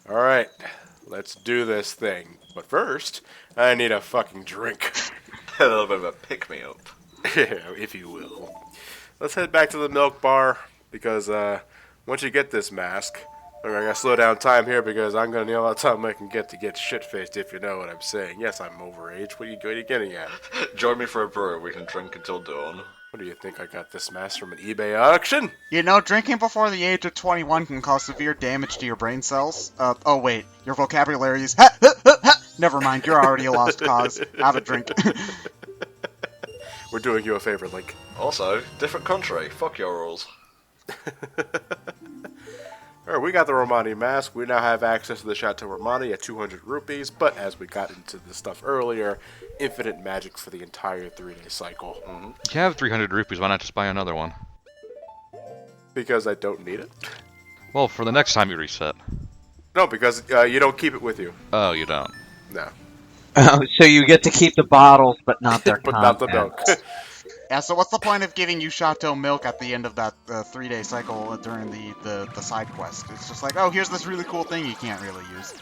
Alright, let's do this thing. But first, I need a fucking drink. A little bit of a pick-me-up. If you will. Let's head back to the milk bar, because once you get this mask, I gotta slow down time here because I'm gonna need all the time I can get to get shit-faced, if you know what I'm saying. Yes, I'm overage. What are you getting at? Join me for a brew. We can drink until dawn. What do you think? I got this mask from an eBay auction? You know, drinking before the age of 21 can cause severe damage to your brain cells. Oh wait, your vocabulary is Never mind, you're already a lost cause. Have a drink. We're doing you a favor, Link. Also, different country. Fuck your rules. Alright, we got the Romani mask. We now have access to the Chateau Romani at 200 rupees, but as we got into the stuff earlier, infinite magic for the entire 3-day cycle. You have 300 rupees, why not just buy another one? Because I don't need it? Well, for the next time you reset. No, because you don't keep it with you. Oh, you don't. No. So you get to keep the bottles, but not their But not the milk. contents. Yeah, so what's the point of giving you Chateau milk at the end of that 3-day cycle during the side quest? It's just like, oh, here's this really cool thing you can't really use.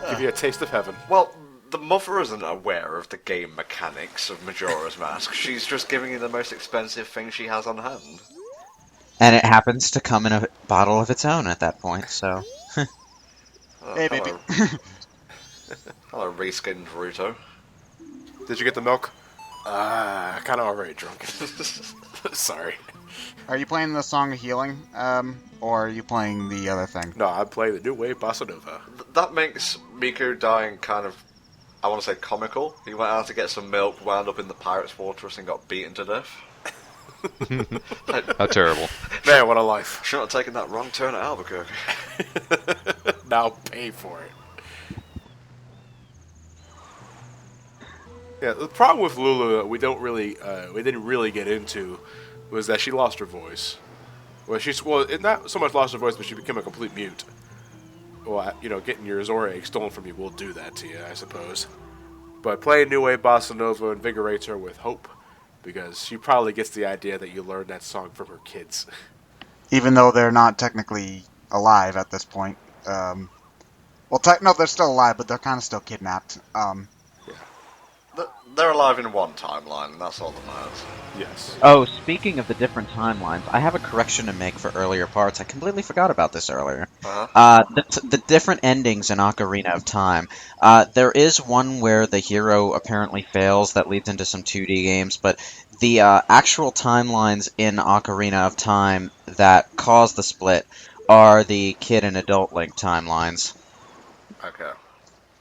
Give you a taste of heaven. Well, the mother isn't aware of the game mechanics of Majora's Mask. She's just giving you the most expensive thing she has on hand. And it happens to come in a bottle of its own at that point, so... Hey, baby. Hello, reskinned Naruto. Did you get the milk? Kind of already drunk. Sorry. Are you playing the Song of Healing, or are you playing the other thing? No, I'm playing the new wave Bossa Nova. That makes Miku dying kind of, I want to say, comical. He went out to get some milk, wound up in the Pirates' Fortress, and got beaten to death. How terrible. Man, what a life. Should not have taken that wrong turn at Albuquerque. Now pay for it. Yeah, the problem with Lulu that we didn't really get into was that she lost her voice. Well, not so much lost her voice, but she became a complete mute. Well, getting your Zora egg stolen from you will do that to you, I suppose. But playing New Wave Bossa Nova invigorates her with hope, because she probably gets the idea that you learned that song from her kids. Even though they're not technically alive at this point. No, they're still alive, but they're kind of still kidnapped. They're alive in one timeline, and that's all that matters. Yes. Oh, speaking of the different timelines, I have a correction to make for earlier parts. I completely forgot about this earlier. The different endings in Ocarina of Time. There is one where the hero apparently fails that leads into some 2D games, but the actual timelines in Ocarina of Time that cause the split are the kid and adult Link timelines. Okay.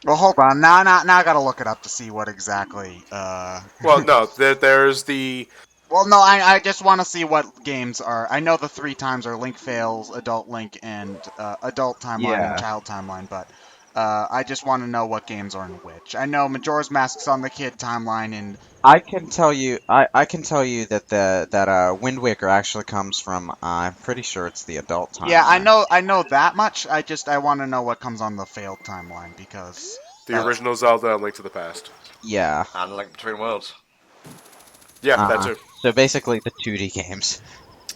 Well, hold on. Now I gotta look it up to see what exactly, Well, no, there's the... Well, no, I just want to see what games are... I know the 3 times are Link Fails, Adult Link, and Adult Timeline and Child Timeline, but I just want to know what games are in which. I know Majora's Mask's on the Kid Timeline, and... I can tell you that Wind Waker actually comes from, I'm pretty sure it's the adult timeline. Yeah, I know that much. I want to know what comes on the failed timeline, because... The original Zelda and Link to the Past. Yeah. And Link Between Worlds. Yeah, that too. So basically the 2D games.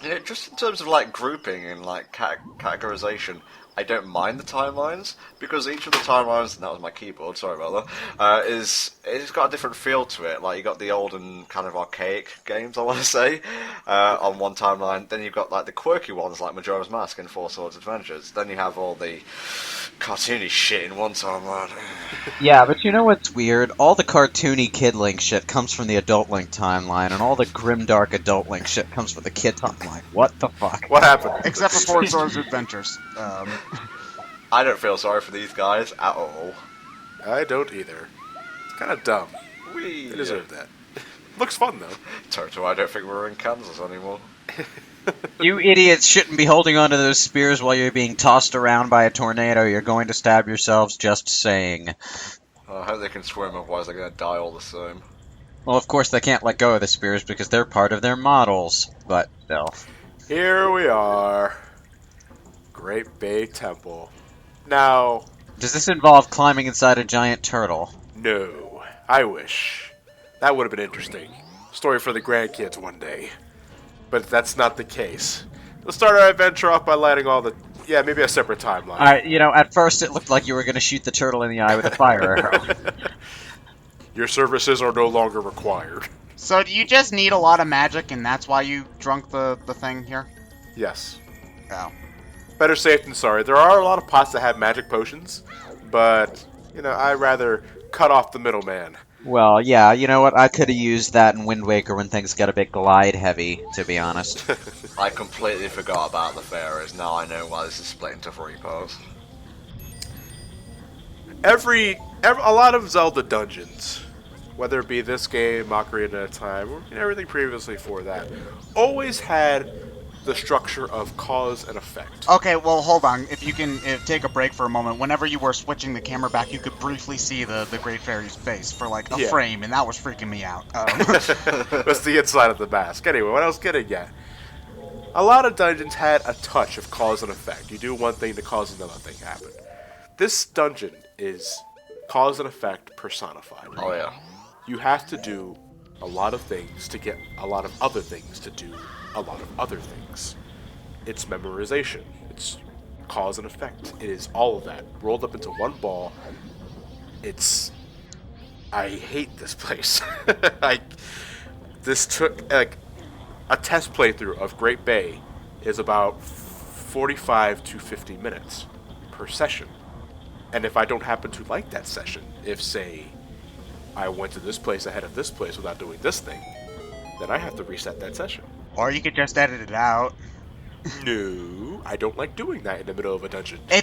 Yeah, just in terms of like grouping and like categorization, I don't mind the timelines because each of the timelines, and that was my keyboard, sorry about that, it's got a different feel to it. Like you got the old and kind of archaic games, I want to say, on one timeline. Then you've got like the quirky ones like Majora's Mask and Four Swords Adventures. Then you have all the cartoony shit in one timeline. Yeah, but you know what's weird? All the cartoony Kid Link shit comes from the Adult Link timeline, and all the grimdark Adult Link shit comes from the Kid timeline. What the fuck? What happened? Except for Four Swords Adventures. I don't feel sorry for these guys at all. I don't either. It's kind of dumb. They They deserve that. Looks fun, though. Toto, I don't think we're in Kansas anymore. You idiots shouldn't be holding onto those spears while you're being tossed around by a tornado. You're going to stab yourselves, just saying. I hope they can swim, otherwise they're going to die all the same. Well, of course they can't let go of the spears because they're part of their models, but still. Here we are. Great Bay Temple. Now... Does this involve climbing inside a giant turtle? No. I wish. That would have been interesting. Story for the grandkids one day. But that's not the case. Let's start our adventure off by lighting all the Yeah, maybe a separate timeline. At first it looked like you were going to shoot the turtle in the eye with a fire arrow. Your services are no longer required. So do you just need a lot of magic, and that's why you drunk the thing here? Yes. Oh. Better safe than sorry. There are a lot of pots that have magic potions, but, I'd rather cut off the middleman. Well, yeah, you know what? I could have used that in Wind Waker when things got a bit glide heavy, to be honest. I completely forgot about the fairies. Now I know why this is split into 3 parts. A lot of Zelda dungeons, whether it be this game, Ocarina of Time, or everything previously for that, always had the structure of cause and effect. Okay, well, hold on. If you can take a break for a moment, whenever you were switching the camera back, you could briefly see the Great Fairy's face for like a frame, and that was freaking me out. That's the inside of the mask. Anyway, what I was getting at, a lot of dungeons had a touch of cause and effect. You do one thing to cause another thing to happen. This dungeon is cause and effect personified. Oh, yeah. You have to do a lot of things to get a lot of other things to do a lot of other things. It's memorization. It's cause and effect. It is all of that rolled up into one ball. I hate this place. This took a test playthrough of Great Bay is about 45 to 50 minutes per session. And if I don't happen to like that session, if say I went to this place ahead of this place without doing this thing, then I have to reset that session. Or you could just edit it out. No, I don't like doing that in the middle of a dungeon. Dude,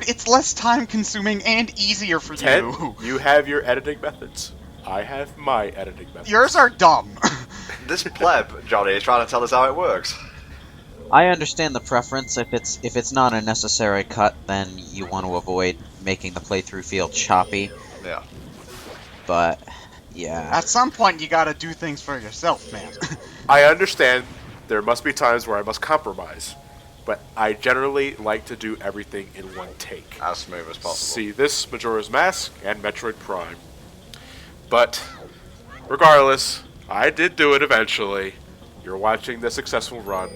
it's less time consuming and easier for Ted, you. You have your editing methods. I have my editing methods. Yours are dumb. This pleb, Johnny, is trying to tell us how it works. I understand the preference. If it's not a necessary cut, then you want to avoid making the playthrough feel choppy. Yeah. But yeah. At some point, you gotta do things for yourself, man. I understand there must be times where I must compromise, but I generally like to do everything in one take. As smooth as possible. See this, Majora's Mask, and Metroid Prime. But, regardless, I did do it eventually. You're watching the successful run,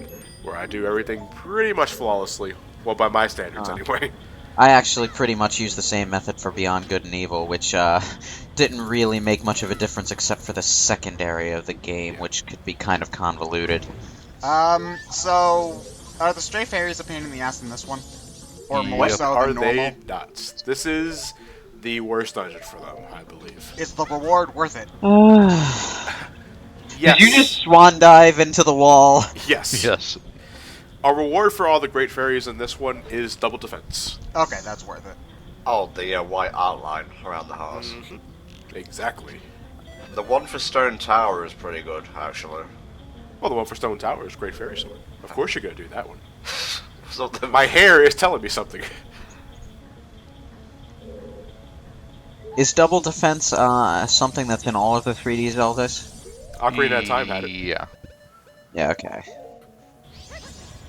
where I do everything pretty much flawlessly. Well, by my standards, anyway. I actually pretty much used the same method for Beyond Good and Evil, which didn't really make much of a difference except for the second area of the game, which could be kind of convoluted. So, are the stray fairies a pain in the ass in this one? Or more so than normal? Are they nuts? This is the worst dungeon for them, I believe. Is the reward worth it? Yes. Did you just swan dive into the wall? Yes. Yes. Our reward for all the great fairies in this one is double defense. Okay, that's worth it. Oh, the white outline around the house. Mm-hmm. Exactly. The one for Stone Tower is pretty good, actually. Well, the one for Stone Tower is Great Fairy Sword. Of course you're going to do that one. So My hair is telling me something. Is double defense something that's in all of the 3D Zeldas? Ocarina of Time had it. Yeah. Yeah, okay.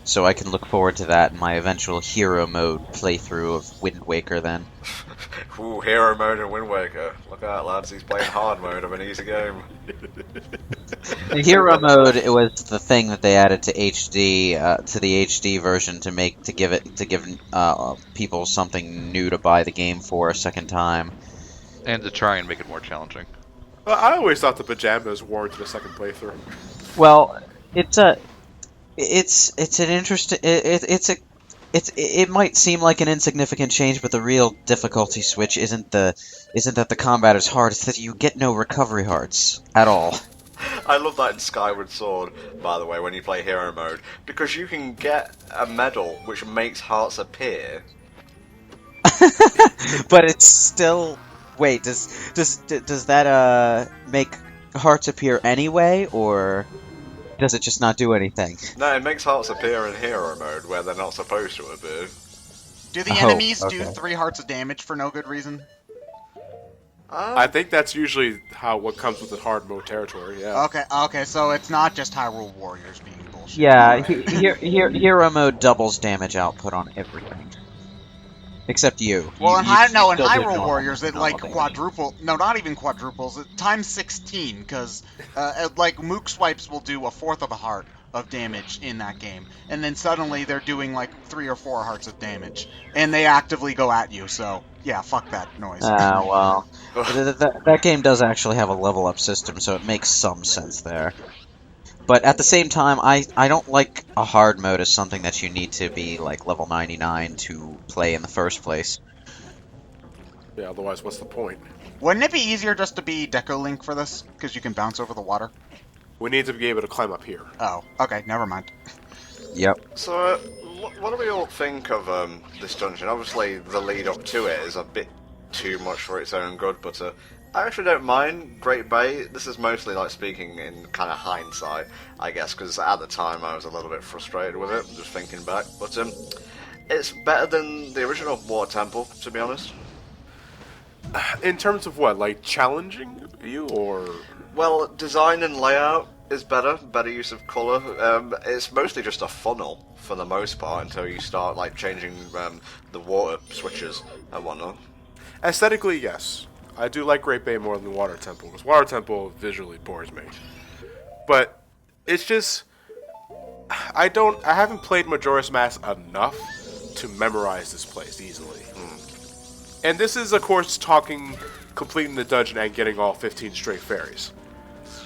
So I can look forward to that in my eventual hero mode playthrough of Wind Waker then. Ooh, hero mode in Wind Waker. Look out, lads, he's playing hard mode of an easy game. The hero mode, it was the thing that they added to HD, to the HD version to give people something new to buy the game for a second time. And to try and make it more challenging. Well, I always thought the pajamas warranted a second playthrough. Well, it's an interesting. It might seem like an insignificant change, but the real difficulty switch isn't that the combat is hard. It's that you get no recovery hearts at all. I love that in Skyward Sword, by the way, when you play hero mode, because you can get a medal which makes hearts appear. But it's still. Wait, does that make hearts appear anyway, or does it just not do anything? No, it makes hearts appear in hero mode where they're not supposed to appear. Do the enemies do 3 hearts of damage for no good reason? I think that's usually what comes with the hard mode territory, yeah. Okay, so it's not just Hyrule Warriors being bullshit. Yeah, hero mode doubles damage output on everything. Except you. Well, in still did Hyrule normal- Warriors, it like damage. quadruple. No, not even quadruples. Times 16, because like Mook swipes will do 1/4 of a heart, of damage in that game, and then suddenly they're doing like 3 or 4 hearts of damage, and they actively go at you. So yeah, fuck that noise. Well, that game does actually have a level up system, so it makes some sense there. But at the same time, I don't like a hard mode as something that you need to be like level 99 to play in the first place. Yeah, otherwise, what's the point? Wouldn't it be easier just to be Deco Link for this? Because you can bounce over the water? We need to be able to climb up here. Oh, okay, never mind. Yep. So, what do we all think of this dungeon? Obviously, the lead up to it is a bit too much for its own good, but I actually don't mind Great Bay. This is mostly like speaking in kind of hindsight, I guess, because at the time I was a little bit frustrated with it, just thinking back. But it's better than the original Water Temple, to be honest. In terms of what, like challenging you, or? Well, design and layout is better use of colour. It's mostly just a funnel for the most part until you start like changing the water switches and whatnot. Aesthetically, yes. I do like Great Bay more than Water Temple, because Water Temple visually bores me. But it's just I haven't played Majora's Mask enough to memorize this place easily. And this is, of course, completing the dungeon and getting all 15 stray fairies.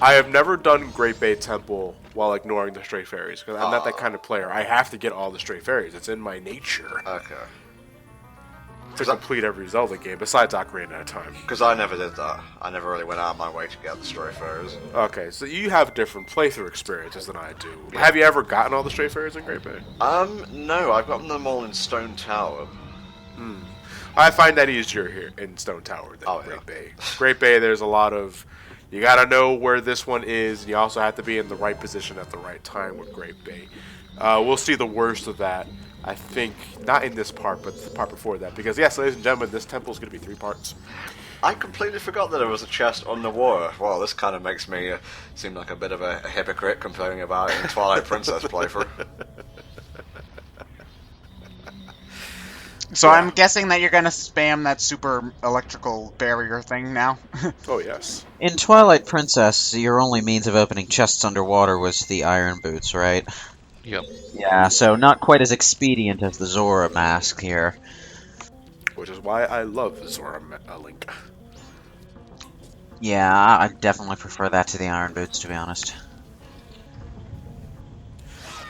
I have never done Great Bay Temple while ignoring the stray fairies, because I'm not that kind of player. I have to get all the stray fairies. It's in my nature. Okay. To complete every Zelda game, besides Ocarina of Time. Because I never did that. I never really went out of my way to get the stray fairies. Okay, so you have different playthrough experiences than I do. Yeah. Have you ever gotten all the stray fairies in Great Bay? No, I've gotten them all in Stone Tower. I find that easier here in Stone Tower than Great Bay. Great Bay, there's a lot of... You gotta know where this one is, and you also have to be in the right position at the right time with Great Bay. We'll see the worst of that, I think, not in this part, but the part before that. Because, yes, ladies and gentlemen, this temple is going to be 3 parts. I completely forgot that there was a chest underwater. Well, this kind of makes me seem like a bit of a hypocrite complaining about it in Twilight Princess playthrough. So I'm guessing that you're going to spam that super electrical barrier thing now? Oh, yes. In Twilight Princess, your only means of opening chests underwater was the iron boots, right? Yep. Yeah, so not quite as expedient as the Zora mask here. Which is why I love Zora Link. Yeah, I definitely prefer that to the iron boots, to be honest.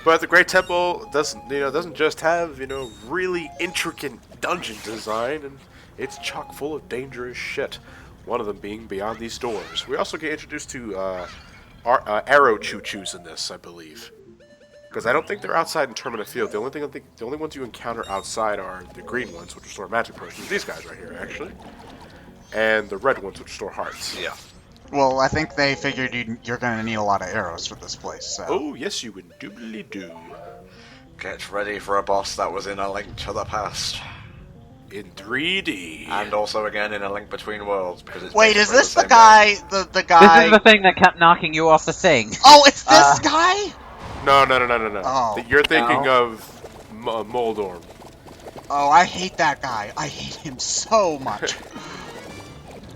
But the Great Temple doesn't just have, really intricate dungeon design, and it's chock full of dangerous shit. One of them being beyond these doors. We also get introduced to arrow choo-choos in this, I believe. Because I don't think they're outside in Termina Field. The only ones you encounter outside are the green ones, which restore magic potions. These guys right here, actually. And the red ones, which restore hearts. Yeah. Well, I think they figured you're going to need a lot of arrows for this place, so... Oh, yes, you indubitably do. Get ready for a boss that was in A Link to the Past. In 3D. And also, again, in A Link Between Worlds, because it's... Wait, is this the same guy... game. The guy... This is the thing that kept knocking you off the thing. Oh, it's this guy?! No. Oh. You're thinking of Moldorm. Oh, I hate that guy. I hate him so much.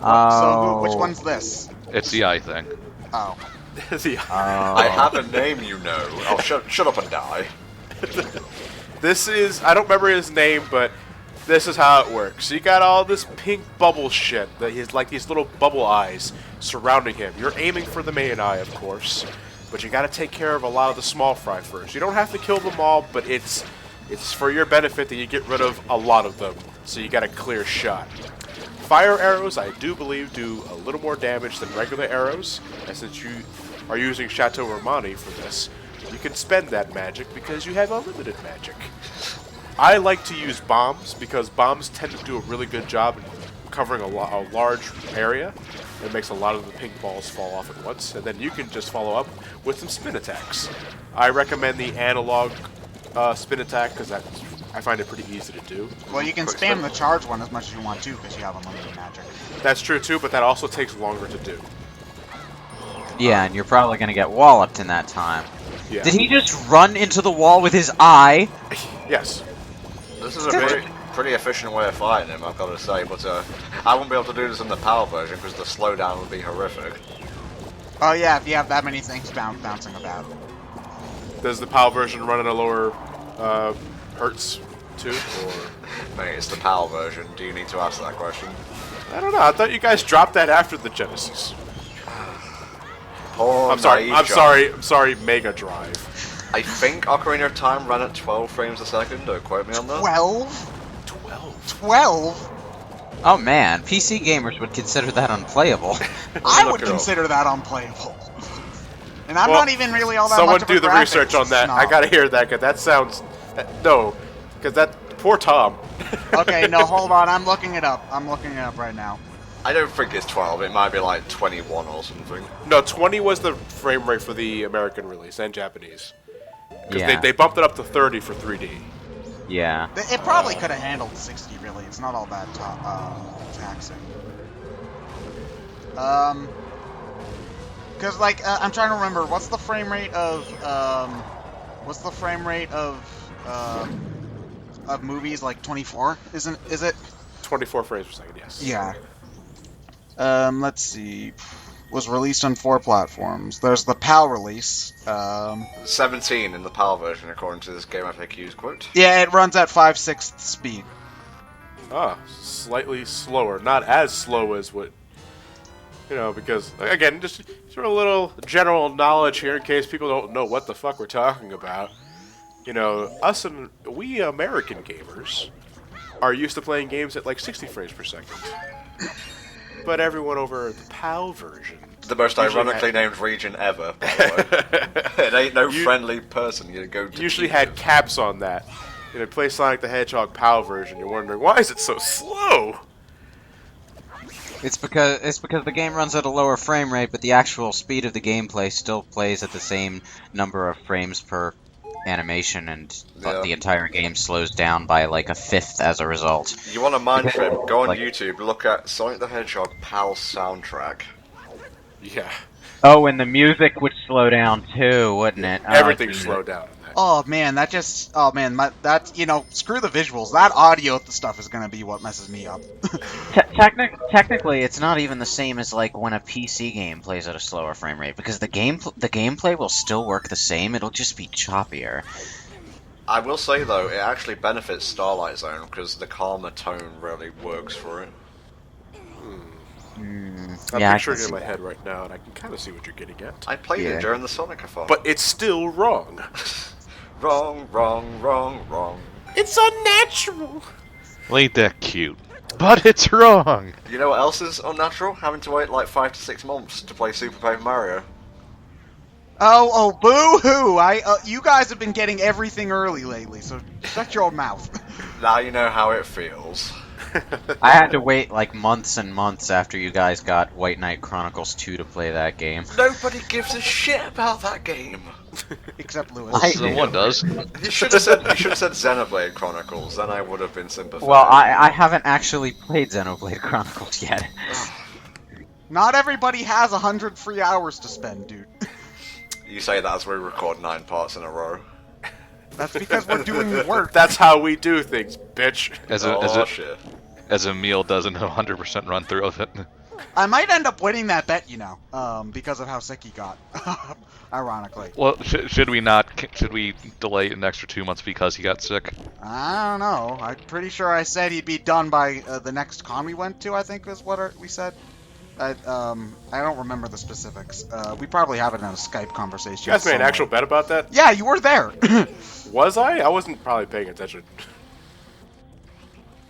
Oh. So, which one's this? It's the eye thing. Oh. I have a name, you know. Oh, shut up and die. This is... I don't remember his name, but this is how it works. You got all this pink bubble shit. That he's like these little bubble eyes surrounding him. You're aiming for the main eye, of course. But you gotta take care of a lot of the small fry first. You don't have to kill them all, but it's for your benefit that you get rid of a lot of them. So you got a clear shot. Fire arrows, I do believe, do a little more damage than regular arrows. And since you are using Chateau Romani for this, you can spend that magic because you have unlimited magic. I like to use bombs because bombs tend to do a really good job in covering a large area. It makes a lot of the pink balls fall off at once, and then you can just follow up with some spin attacks. I recommend the analog spin attack because I find it pretty easy to do. Well, you can spam the charge one as much as you want to because you have unlimited magic. That's true too, but that also takes longer to do. Yeah, and you're probably going to get walloped in that time. Yeah. Did he just run into the wall with his eye? Yes. This is a pretty efficient way of fighting him, I've got to say, but I won't be able to do this in the PAL version because the slowdown would be horrific. Oh yeah, if you have that many things bouncing about. Does the PAL version run at a lower hertz too? Or Mate, it's the PAL version. Do you need to ask that question? I don't know. I thought you guys dropped that after the Genesis. Poor I'm sorry. naive I'm John. sorry. I'm sorry. Mega Drive. I think Ocarina of Time ran at 12 frames a second. Don't quote me on that. 12? 12. 12? Oh man, PC gamers would consider that unplayable. I would Look it up. consider that unplayable. And I'm Well, not even really all that Someone much of a do the research graphics on that. I snob. gotta hear that, because that sounds... no, because that... Poor Tom. Okay, no, hold on. I'm looking it up. I'm looking it up right now. I don't think it's 12. It might be like 21 or something. No, 20 was the frame rate for the American release and Japanese. Because Yeah. they bumped it up to 30 for 3D. Yeah. It probably could have handled 60, really. It's not all that taxing. Because, like, I'm trying to remember, what's the frame rate of movies, like 24? Is it? 24 frames per second, yes. Yeah. Let's see. Was released on 4 platforms. There's the PAL release. 17 in the PAL version, according to this Game FAQs quote. Yeah, it runs at 5/6 speed. Ah, slightly slower. Not as slow as what... You know, because, again, just sort of a little general knowledge here in case people don't know what the fuck we're talking about. You know, we American gamers are used to playing games at like 60 frames per second. But everyone over the PAL version... The most ironically named region ever, by the way. It ain't no friendly person you go to. Usually had caps on that. You know, play Sonic the Hedgehog PAL version, you're wondering, why is it so slow? It's because the game runs at a lower frame rate, but the actual speed of the gameplay still plays at the same number of frames per animation, and the entire game slows down by like a fifth as a result. You want a mind trip? Go on YouTube, look at Sonic the Hedgehog PAL soundtrack. Yeah. Oh, and the music would slow down too, wouldn't it? Everything slowed down in that. Oh man, that just... Oh man, that, you know, screw the visuals. That audio stuff is gonna be what messes me up. Technically, it's not even the same as like when a PC game plays at a slower frame rate, because the gameplay will still work the same. It'll just be choppier. I will say though, it actually benefits Starlight Zone because the calmer tone really works for it. I'm Yeah, I picturing can it in see my that. head right now, and I can kind of see what you're getting at. I played Yeah. it during the Sonic-a-thon. But it's still wrong. Wrong, wrong, wrong, wrong. It's unnatural. Well, ain't that cute? But it's wrong! You know what else is unnatural? Having to wait like 5 to 6 months to play Super Paper Mario. Oh, boo-hoo! You guys have been getting everything early lately, so shut your mouth. Now you know how it feels. I had to wait like months and months after you guys got White Knight Chronicles 2 to play that game. Nobody gives a shit about that game. Except Lewis. I do. Someone does. You should have said Xenoblade Chronicles, then I would have been sympathetic. Well, I haven't actually played Xenoblade Chronicles yet. Not everybody has 100 free hours to spend, dude. You say that as we record 9 parts in a row. That's because we're doing the work. That's how we do things, bitch. Shit. As Emil doesn't 100% run through of it. I might end up winning that bet, you know, because of how sick he got. Ironically. Well, should we not? Should we delay an extra 2 months because he got sick? I don't know. I'm pretty sure I said he'd be done by the next con we went to, I think is what we said. I don't remember the specifics. We probably have it in a Skype conversation. You guys made an somewhere. actual bet about that? Yeah, you were there. Was I? I wasn't probably paying attention.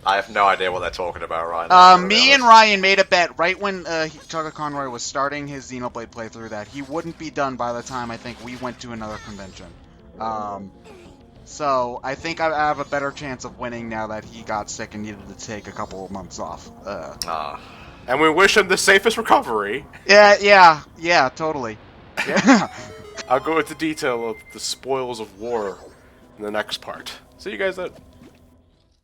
I have no idea what they're talking about right now. Me and Ryan made a bet right when Chugga Conroy was starting his Xenoblade playthrough that he wouldn't be done by the time I think we went to another convention. So I think I have a better chance of winning now that he got sick and needed to take a couple of months off. And we wish him the safest recovery. Yeah, totally. Yeah. I'll go into detail of the spoils of war in the next part. See you guys then.